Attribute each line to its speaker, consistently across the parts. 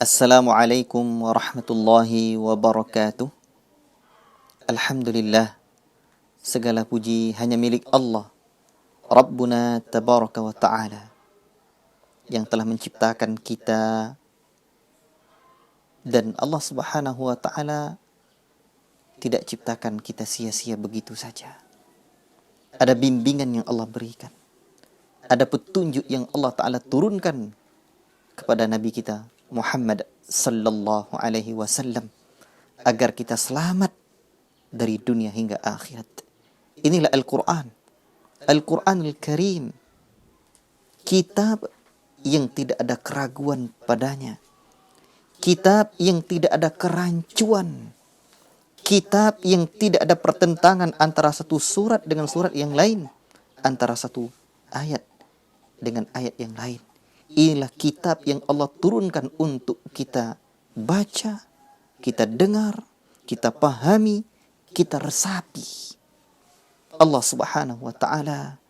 Speaker 1: Assalamualaikum warahmatullahi wabarakatuh. Alhamdulillah, segala puji hanya milik Allah, Rabbuna tabaraka wa ta'ala, yang telah menciptakan kita, dan Allah subhanahu wa ta'ala tidak ciptakan kita sia-sia begitu saja. Ada bimbingan yang Allah berikan, ada petunjuk yang Allah ta'ala turunkan kepada Nabi kita Muhammad sallallahu alaihi wasallam agar kita selamat dari dunia hingga akhirat. Inilah Al-Quran, Al-Quranul Karim, kitab yang tidak ada keraguan padanya, kitab yang tidak ada kerancuan, kitab yang tidak ada pertentangan antara satu surat dengan surat yang lain, antara satu ayat dengan ayat yang lain. Inilah kitab yang Allah turunkan untuk kita baca, kita dengar, kita pahami, kita resapi. Allah subhanahu wa ta'ala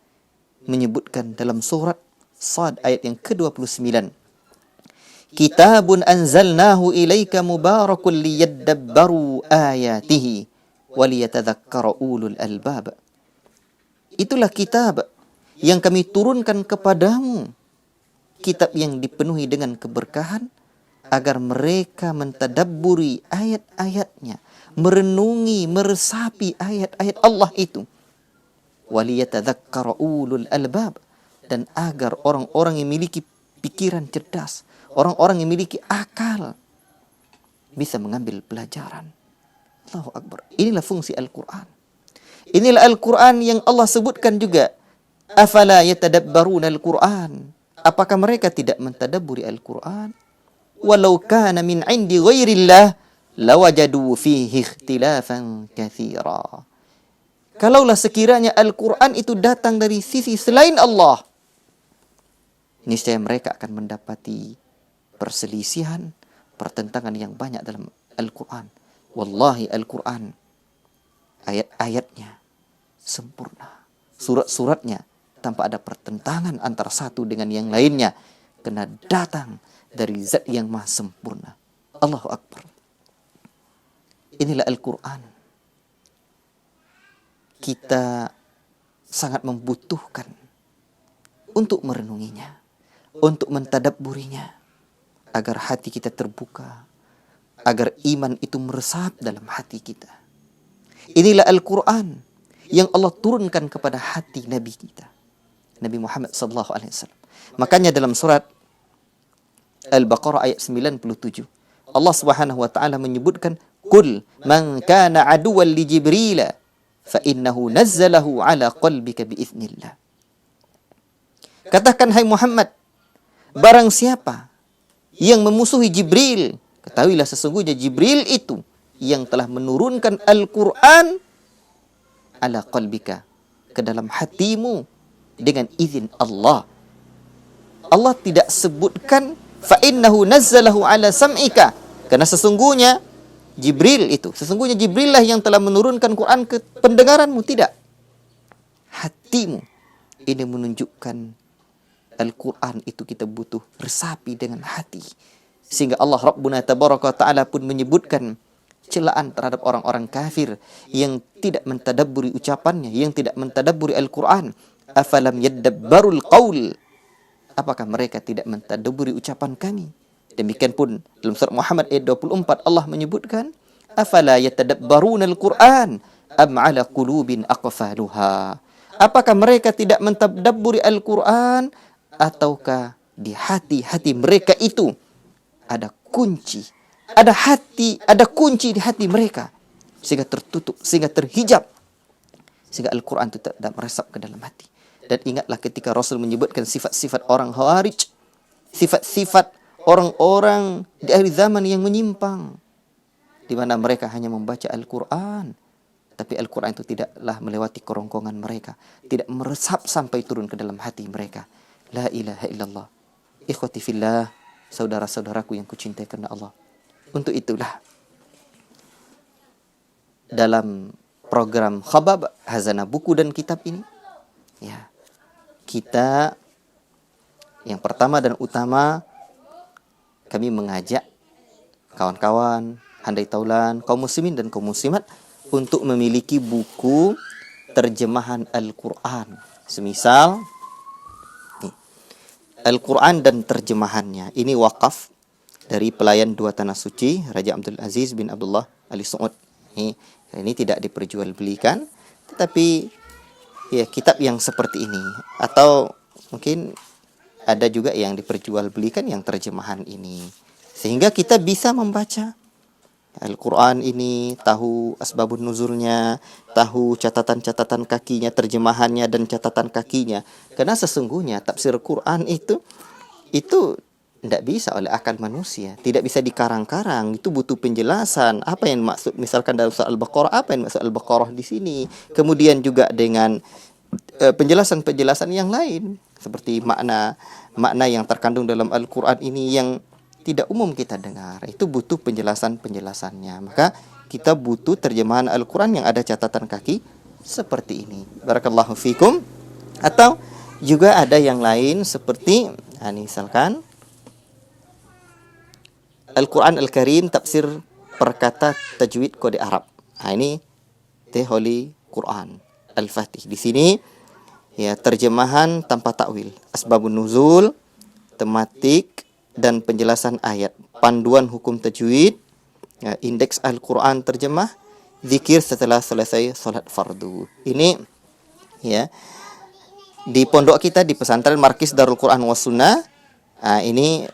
Speaker 1: menyebutkan dalam surat Sad ayat yang ke-29. Kitabun anzalnahu ilaika mubarakun liyadabbaru ayatihi waliyatadhakkara ulul albab. Itulah kitab yang kami turunkan kepadamu, kitab yang dipenuhi dengan keberkahan, agar mereka mentadabburi ayat-ayatnya, merenungi, meresapi ayat-ayat Allah itu. Waliyatadzakkara ulul albab, dan agar orang-orang yang memiliki pikiran cerdas, orang-orang yang memiliki akal, bisa mengambil pelajaran. Allahu Akbar. Inilah fungsi Al-Quran. Inilah Al-Quran yang Allah sebutkan juga. Afala yatadabbaruna Al-Quran. Apakah mereka tidak mentadabburi Al-Quran? Walau kana min indi ghairillah lawajadu fihi ikhtilafan katsira. Kalaulah sekiranya Al-Quran itu datang dari sisi selain Allah, niscaya mereka akan mendapati perselisihan, pertentangan yang banyak dalam Al-Quran. Wallahi Al-Quran, ayat-ayatnya sempurna, surat-suratnya tanpa ada pertentangan antara satu dengan yang lainnya, karena datang dari zat yang maha sempurna. Allahu Akbar. Inilah Al-Quran. Kita sangat membutuhkan untuk merenunginya, untuk mentadabburinya, agar hati kita terbuka, agar iman itu meresap dalam hati kita. Inilah Al-Quran yang Allah turunkan kepada hati Nabi kita, Nabi Muhammad sallallahu alaihi wasallam. Makanya dalam surat Al-Baqarah ayat 97, Allah Subhanahu wa taala menyebutkan, "Qul man kana aduwwan li Jibril fa innahu nazzalahu ala qalbika bi idznillah." Katakan, hai Muhammad, barang siapa yang memusuhi Jibril, ketahuilah sesungguhnya Jibril itu yang telah menurunkan Al-Quran ala qalbika, ke dalam hatimu, dengan izin Allah. Allah tidak sebutkan fa innahu nazzalahu ala sam'ika, karena sesungguhnya Jibril lah yang telah menurunkan Quran ke pendengaranmu. Tidak, hatimu. Ini menunjukkan Al-Quran itu kita butuh resapi dengan hati, sehingga Allah Rabbuna tabaraka wa ta'ala pun menyebutkan celaan terhadap orang-orang kafir yang tidak mentadabburi ucapannya, yang tidak mentadabburi Al-Quran. Afalam yaddabbarul qaul, apakah mereka tidak mentadabburi ucapan kami? Demikian pun dalam surat Muhammad ayat 24 Allah menyebutkan, afala yatadabbaruna al-Quran am ala qulubin aqfaluha. Apakah mereka tidak mentadabburi Al-Quran, ataukah di hati-hati mereka itu ada kunci, ada kunci di hati mereka, sehingga tertutup, sehingga terhijab, sehingga Al-Quran itu tidak meresap ke dalam hati. Dan ingatlah ketika Rasul menyebutkan sifat-sifat orang Khawarij, sifat-sifat orang-orang di akhir zaman yang menyimpang, di mana mereka hanya membaca Al-Quran, tapi Al-Quran itu tidaklah melewati kerongkongan mereka, tidak meresap sampai turun ke dalam hati mereka. La ilaha illallah. Ikhwati fillah, saudara-saudaraku yang kucintai karena Allah. Untuk itulah, dalam program Khabab Hazanah Buku dan Kitab ini, ya, kita yang pertama dan utama, kami mengajak kawan-kawan, handai taulan, kaum muslimin dan kaum muslimat untuk memiliki buku terjemahan Al-Quran. Semisal Al-Quran dan terjemahannya. Ini wakaf dari pelayan dua tanah suci, Raja Abdul Aziz bin Abdullah Ali Saud. Ini tidak diperjualbelikan, tetapi ya kitab yang seperti ini. Atau mungkin ada juga yang diperjualbelikan yang terjemahan ini. Sehingga kita bisa membaca Al-Quran ini, tahu asbabun nuzulnya, tahu catatan-catatan kakinya, terjemahannya dan catatan kakinya. Karena sesungguhnya tafsir Quran itu tidak bisa oleh akal manusia, tidak bisa dikarang-karang, itu butuh penjelasan. Apa yang maksud misalkan dalam surah Al-Baqarah, apa yang maksud Al-Baqarah di sini. Kemudian juga dengan penjelasan-penjelasan yang lain seperti makna yang terkandung dalam Al-Quran ini yang tidak umum kita dengar, itu butuh penjelasannya. Maka kita butuh terjemahan Al-Quran yang ada catatan kaki seperti ini. Barakallahu fikum. Atau juga ada yang lain seperti misalkan Al-Quran Al-Karim tafsir perkata tajwid kode Arab. Ini The Holy Quran Al-Fatih. Di sini ya terjemahan tanpa takwil, asbabun nuzul, tematik dan penjelasan ayat, panduan hukum tajwid, ya, indeks Al-Quran terjemah, zikir setelah selesai salat fardu. Ini ya di pondok kita di pesantren Markis Darul Quran was Sunnah. Ini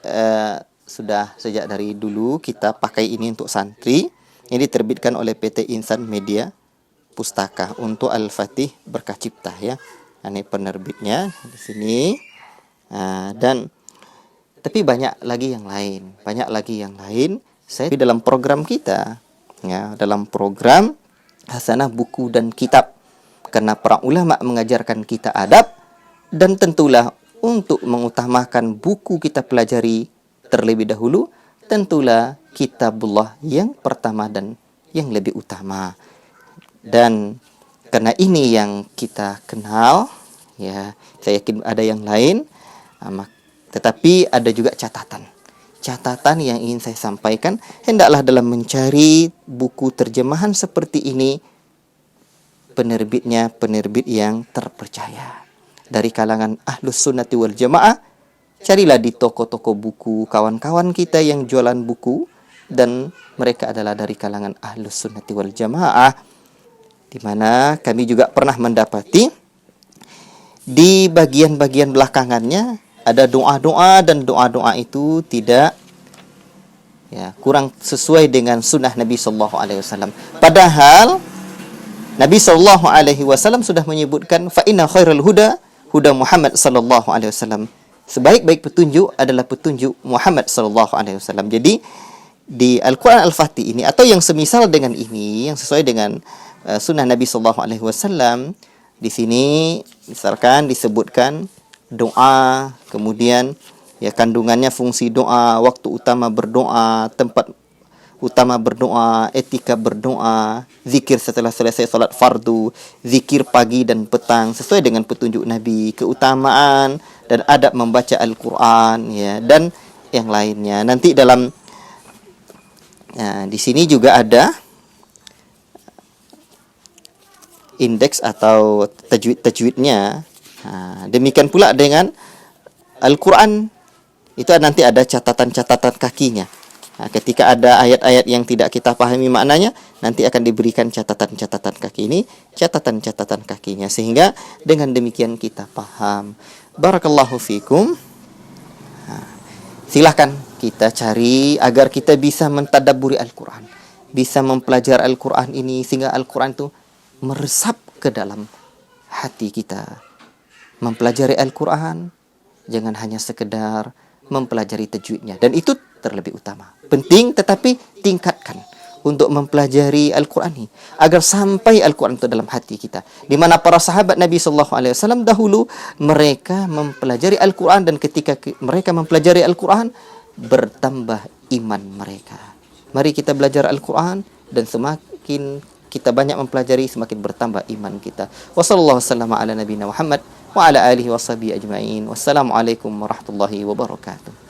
Speaker 1: sudah sejak dari dulu kita pakai ini untuk santri. Ini diterbitkan oleh PT Insan Media Pustaka untuk Al-Fatih Berkah Cipta ya. Ini penerbitnya di sini. Dan tapi banyak lagi yang lain. Saya di dalam program kita, ya, dalam program Hasanah Buku dan Kitab. Karena para ulama mengajarkan kita adab, dan tentulah untuk mengutamakan buku kita pelajari terlebih dahulu, tentulah kitabullah yang pertama dan yang lebih utama. Dan karena ini yang kita kenal, ya, saya yakin ada yang lain. Tetapi ada juga catatan yang ingin saya sampaikan. Hendaklah dalam mencari buku terjemahan seperti ini, penerbitnya penerbit yang terpercaya dari kalangan Ahlus Sunnati wal Jamaah. Carilah di toko-toko buku kawan-kawan kita yang jualan buku, dan mereka adalah dari kalangan Ahlus Sunnati wal Jamaah, di mana kami juga pernah mendapati di bagian-bagian belakangannya ada doa-doa, dan doa-doa itu tidak, ya, kurang sesuai dengan sunnah Nabi Sallallahu Alaihi Wasallam. Padahal Nabi Sallallahu Alaihi Wasallam sudah menyebutkan fa inna khairal huda huda Muhammad Sallallahu Alaihi Wasallam. Sebaik-baik petunjuk adalah petunjuk Muhammad Sallallahu Alaihi Wasallam. Jadi di Al-Quran Al-Fatih ini atau yang semisal dengan ini, yang sesuai dengan sunnah Nabi Sallallahu Alaihi Wasallam, di sini misalkan disebutkan doa, kemudian ya kandungannya fungsi doa, waktu utama berdoa, tempat utama berdoa, etika berdoa, zikir setelah selesai salat fardu, zikir pagi dan petang sesuai dengan petunjuk Nabi, keutamaan dan adab membaca Al-Quran, ya, dan yang lainnya. Nanti dalam di sini juga ada indeks atau tajwidnya. Demikian pula dengan Al-Quran, itu nanti ada catatan-catatan kakinya. Ketika ada ayat-ayat yang tidak kita pahami maknanya, nanti akan diberikan catatan-catatan kaki ini, catatan-catatan kakinya, sehingga dengan demikian kita paham. Barakallahu fikum. Silahkan kita cari agar kita bisa mentadabburi Al-Quran, bisa mempelajari Al-Quran ini, sehingga Al-Quran itu meresap ke dalam hati kita. Mempelajari Al-Quran jangan hanya sekedar mempelajari tajwidnya, dan itu terlebih utama, penting, tetapi tingkatkan untuk mempelajari Al-Quran ini agar sampai Al-Quran itu dalam hati kita. Di mana para sahabat Nabi Sallallahu Alaihi Wasallam dahulu mereka mempelajari Al-Quran, dan ketika mereka mempelajari Al-Quran bertambah iman mereka. Mari kita belajar Al-Quran, dan semakin kita banyak mempelajari, semakin bertambah iman kita. Wassallallahu wasallam ala nabiyina Muhammad wa ala alihi washabihi ajma'in. Wassalamualaikum warahmatullahi wabarakatuh.